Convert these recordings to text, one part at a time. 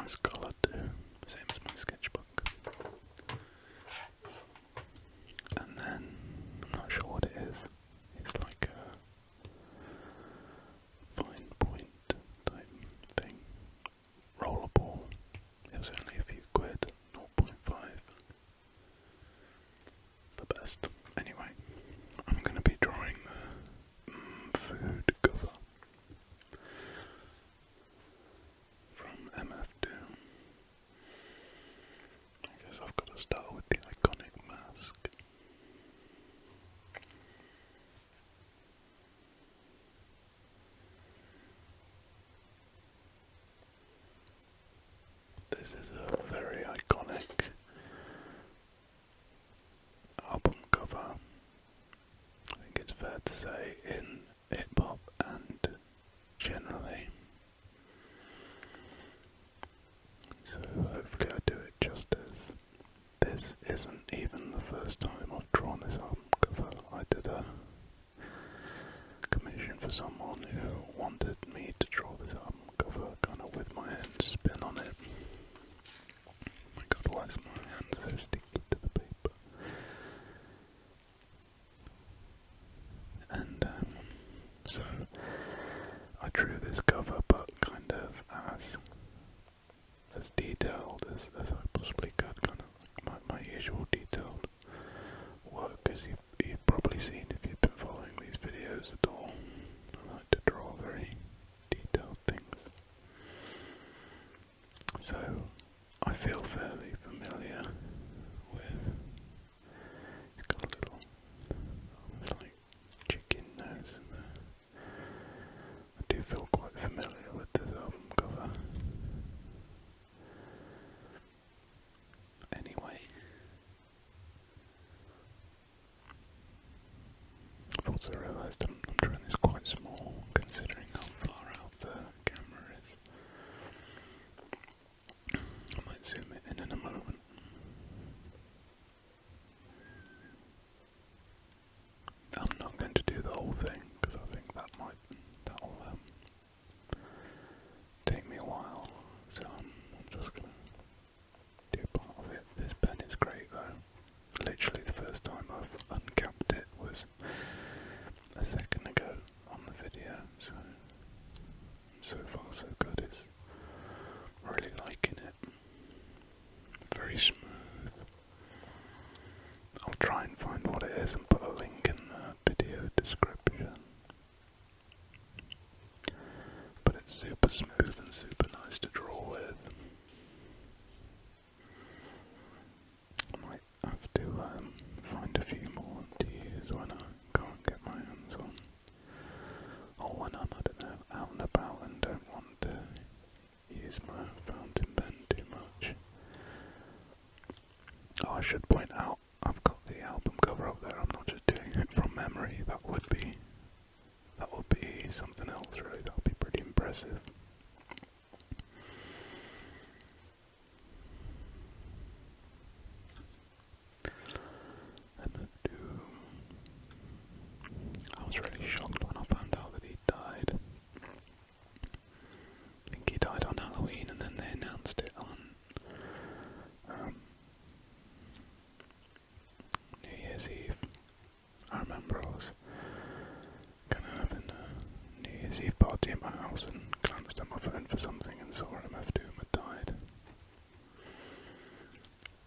nice colour too, same as my sketchbook. And then, I'm not sure what it is, it's like a fine point type thing, rollerball. It was only a few quid, 0.5. The best. Anyway, I'm going to be drawing the food cover from MF2. I guess I've got to start with the iconic mask. This is a very iconic album cover. I think it's fair to say in hip-hop and generally. So hopefully I do it justice. This isn't even the first time I've drawn this album cover. I did a commission for someone who wanted me to draw this album cover kind of with my own spin on it. Oh my god, why is my hand so sticky to the paper? And so I drew this cover but kind of as detailed as I possibly could, kind of my usual detailed work, as you've probably seen if you've been following these videos at all. I like to draw very detailed things. So I feel fairly familiar with, it's got a little, almost like chicken nose in there. I do feel quite familiar with this album cover. Anyway, I've also realised I'm drawing this quite small considering how far out the camera is. I might zoom it in a moment. I'm not going to do the whole thing because I think that'll take me a while, so I'm just going to do part of it. This pen is great though. Literally the first time I've uncapped it was a second ago on the video, so far so good. It's really liking it. Very smooth. I'll try and find what it is and put a link in the video description. But it's super smooth and super nice to draw with. I might have to find a few more to use when I can't get my hands on. Or when I'm, I don't know, out and about and don't want to use my fountain pen too much. Oh, I should point out, I've got the album cover up there. I'm not just doing it from memory. That would be something else, really. That would be pretty impressive. I was really shocked when I found out that he died. I think he died on Halloween, and then they announced it on New Year's Eve. I remember I was kind of having a New Year's Eve party in my house and glanced at my phone for something and saw MF2 had died.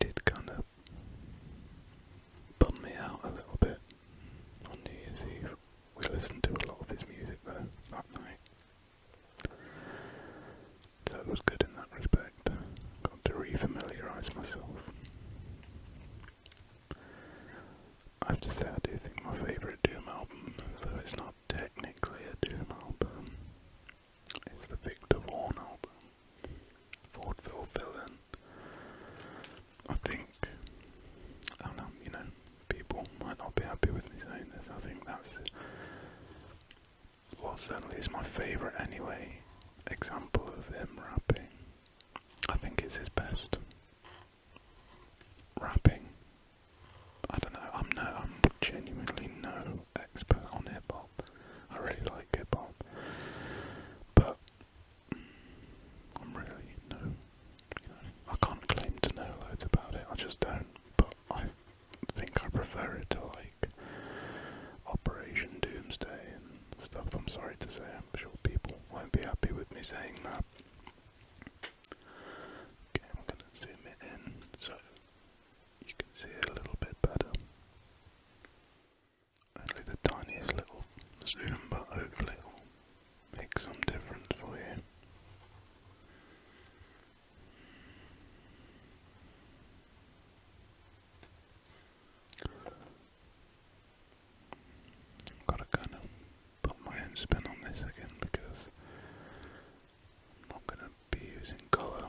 Did kind of bum me out a little bit on New Year's Eve. We listened to a lot of his music though that night, so it was good in that respect. Got to re-familiarise myself. I have to say I do think my favourite Doom album, though it's not technically a Doom album, is the Victor Vaughn album, Vaudeville Villain. I think, I don't know, people might not be happy with me saying this. I think that's, well, certainly is my favourite anyway, example of him rapping. I think it's his best rapping. I don't know, I'm genuinely no expert on hip hop. I really like hip hop, but I'm really no saying that. Okay, I'm going to zoom it in so you can see it a little bit better. Only the tiniest little zoom, but hopefully it will make some difference for you. Gotta kind of put my own spin on this again because I'm not gonna be using colour.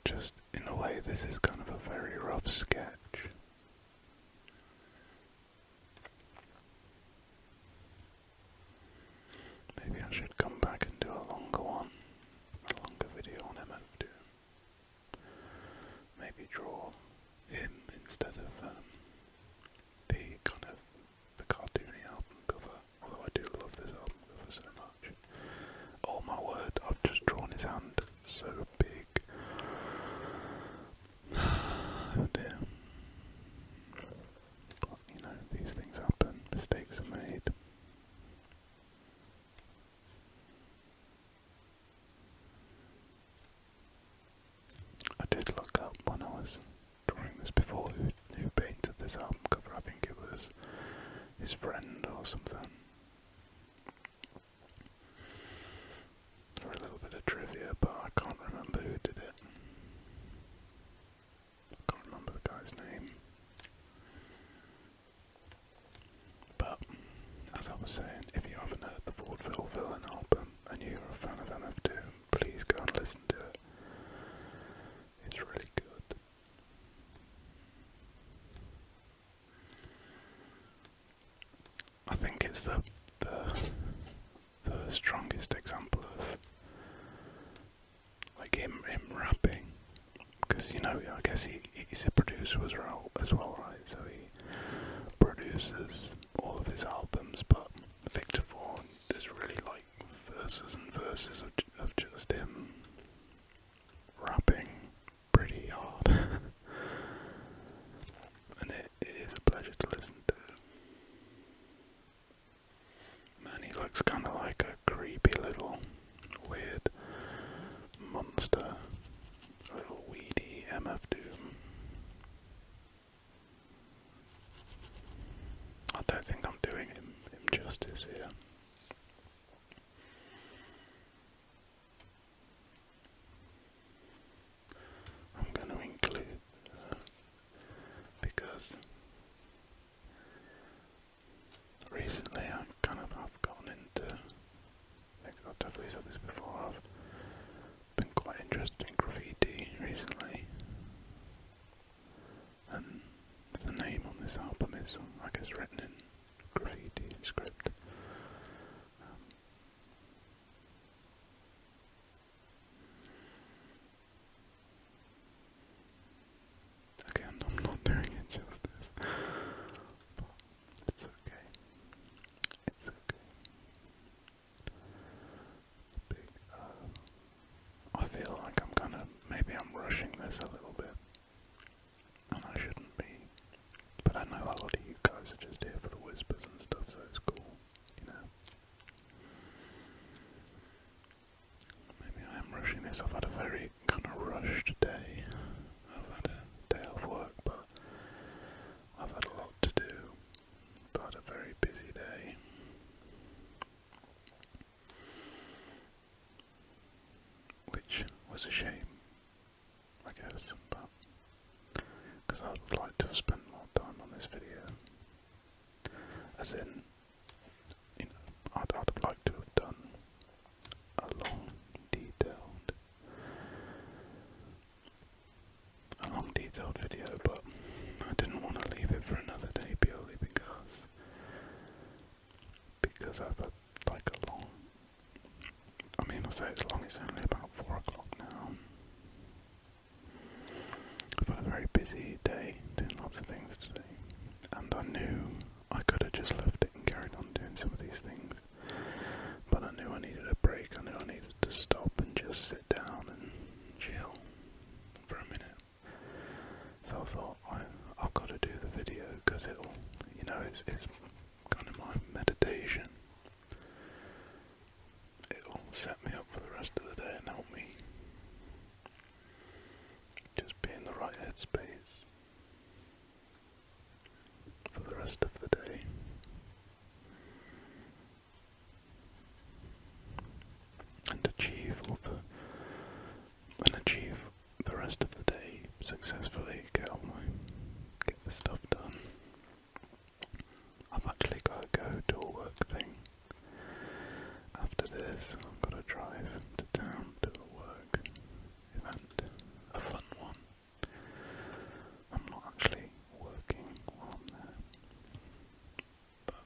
Just in a way, this is kind of a very rough sketch. Maybe I should come back and do a longer one, a longer video on MF2. Maybe draw him instead of the kind of the cartoony album cover, although I do love this album cover so much. Oh my word, I've just drawn his hand so big. Oh dear. But, you know, these things happen, mistakes are made. I did look up when I was drawing this before who painted this album cover. I think it was his friend or something. For a little bit of trivia, but I can't remember who did it. I can't remember the guy's name. But, as I was saying, if you haven't heard the Vaudeville Villain album and you're a fan of MF2, please go and listen to it. It's really good. I think it's the strongest example of like him rapping, because you know, I guess he's a producer as well, right? So he produces all of his albums, but Victor Vaughan, there's really like verses and verses of just him rapping pretty hard. And it is a pleasure to listen to. Man, he looks kind of like a creepy little weird monster, a little weedy MF Doom. I don't think I'm doing him justice here. I'm going to include, because recently I kind of have gotten into, I've definitely said this before, I've been quite interested in graffiti recently, and the name on this album is, I guess, written in graffiti script. Again, I'm not doing it justice, but it's okay. It's okay. Big, I feel like maybe I'm rushing this a little bit, and I shouldn't be, but I know a lot of you guys are just here for the whispers and stuff, so it's cool, you know. Maybe I am rushing this. I've had a very kind of rushed day. I've had a day off work, but I've had a lot to do, but a very busy day. Which was a shame, I guess, but because I would like to have spent more time on this video. As in, you know, I'd have liked to have done a long, detailed video, but I didn't want to leave it for another day purely because I've had like a long, I mean, I say it's long, it's only about 4 o'clock now. I've had a very busy day doing lots of things today, and I knew I could have just left it and carried on doing some of these things, but I knew I needed a break. I knew I needed to stop and just sit down and chill for a minute. So I thought, I've got to do the video because it'll, you know, it's kind of my meditation. set me up for the rest of the day and help me just be in the right headspace for the rest of the day. And achieve the rest of the day successfully, get the stuff done. I've actually got to go do a work thing. After this, I've got to drive to town to a work event, a fun one. I'm not actually working while I'm there, but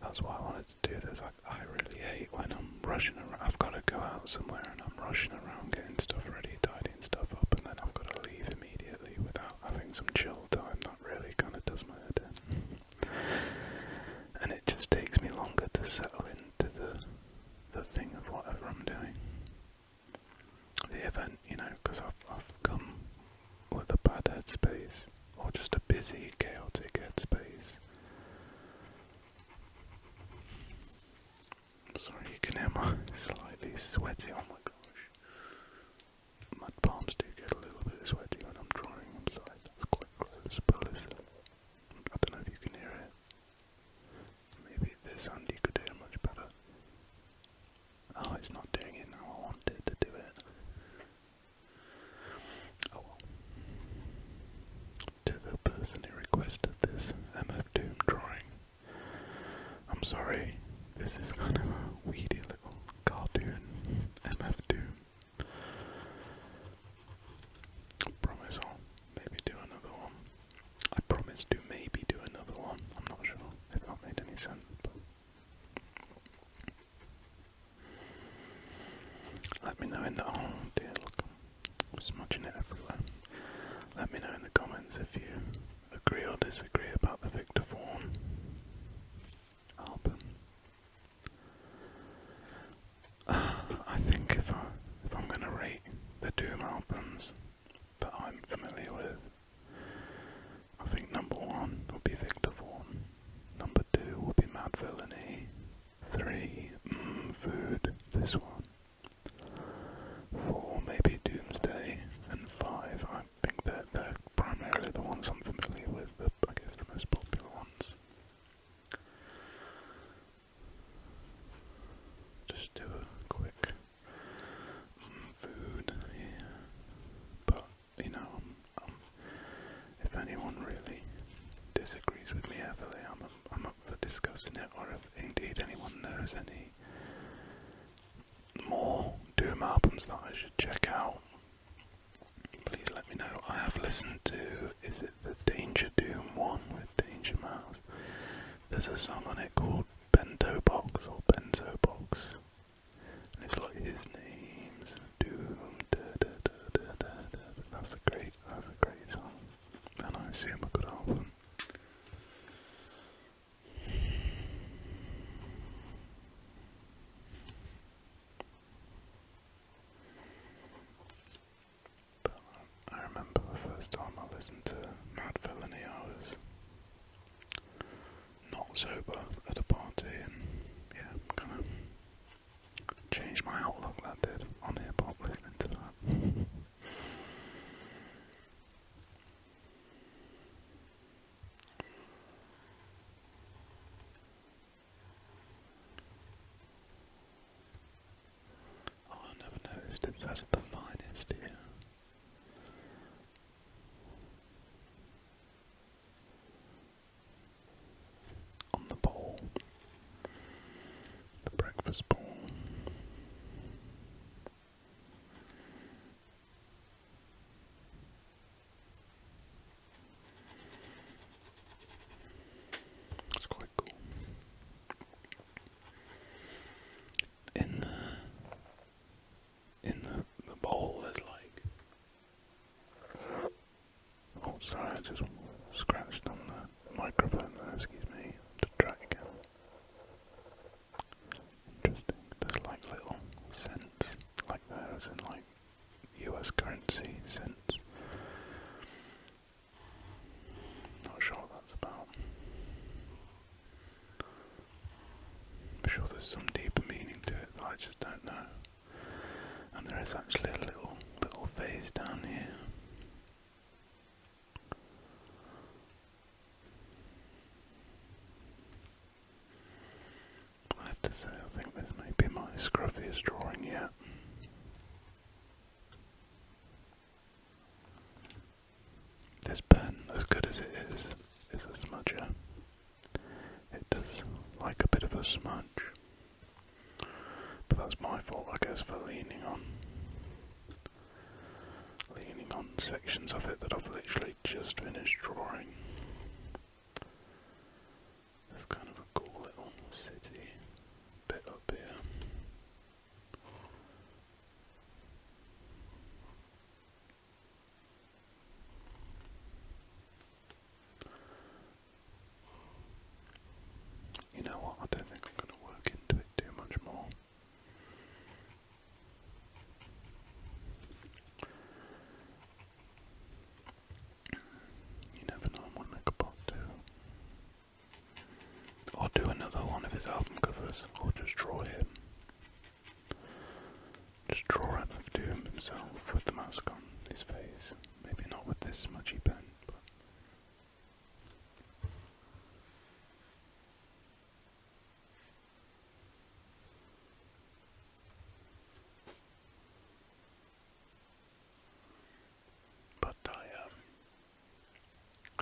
that's why I wanted to do this. I really hate when I'm rushing around. I've got to go out somewhere and I'm rushing around getting stuff ready, tidying stuff up, and then I've got to leave immediately without having some chill time. That really kind of does my head in. And it just takes me longer to settle into the thing of whatever I'm doing. The event, because I've come with a bad headspace, or just a busy, chaotic headspace. Sorry, you can hear my slightly sweaty, oh my gosh. My palms do get a little bit sweaty when I'm drawing, I'm sorry, that's quite close, but listen, I don't know if you can hear it. Maybe this end you could hear much better. Oh, it's not doing it now, I wanted to do it. Oh well. To the person who requested this MF Doom drawing, I'm sorry, this is kind of a weedy little cartoon MF Doom. I promise I'll maybe do another one. I promise to maybe do another one. I'm not sure if that made any sense, but let me know in the dear, look, I'm smudging it everywhere. Let me know in the comments if you agree or disagree about the Victor Vaughan album. I think if I'm going to rate the Doom albums that I'm familiar with, I think number 1 would be Victor Vaughan, number 2 would be Madvillain, 3, Food, this one, 4 maybe Doomsday, and 5 I think they're primarily the ones I'm familiar with, I guess the most popular ones. Just do a quick Food here, but if anyone really disagrees with me heavily, I'm up for discussing it, or if indeed anyone knows any more Doom albums that I should check out, please let me know. I have listened to, is it the Danger Doom one with Danger Mouse? There's a song on it called Bento Box or Benzo Box, and it's like his name's Doom, That's a great song, and I assume a good album. But I remember the first time I listened to Madvillain, I was not sober at a party, and yeah, kind of changed my outlook, that did, on hip-hop, listening to that. Oh, I never noticed it says the finest here. On the bowl. The breakfast bowl. It's quite cool. In the bowl there's like, oh sorry, I just scratched on the microphone there, excuse me, to try again. Interesting, there's like little cents, like there as in like US currency cents. Not sure what that's about. I'm sure there's some deeper meaning to it. I just don't know. And there is actually a little face down here. I have to say, I think this may be my scruffiest drawing yet. This pen, as good as it is a smudger. It does like a bit of a smudge. But that's my fault, I guess, for leaning on sections of it that I've literally just finished drawing. It's kind of a cool little city bit up here. You know what, I don't think I'm going to work into it too much more. You never know, I might make a part two. Or do another one of his album covers, or just draw him. Just draw him of Doom himself with the mask on his face. Maybe not with this smudgy pen, but...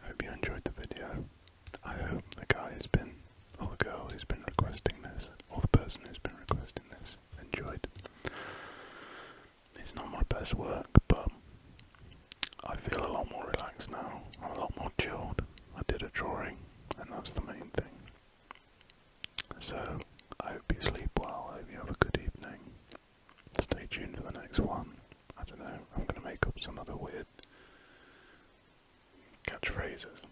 I hope you enjoyed the video. I hope the guy has been, or the girl who's been requesting this, or the person who's been requesting this, enjoyed. It's not my best work, but I feel a lot more relaxed now. I'm a lot more chilled. I did a drawing, and that's the main thing. So, I hope you sleep well. I hope you have a good evening. Stay tuned for the next one. I don't know, I'm going to make up some other weird catchphrases.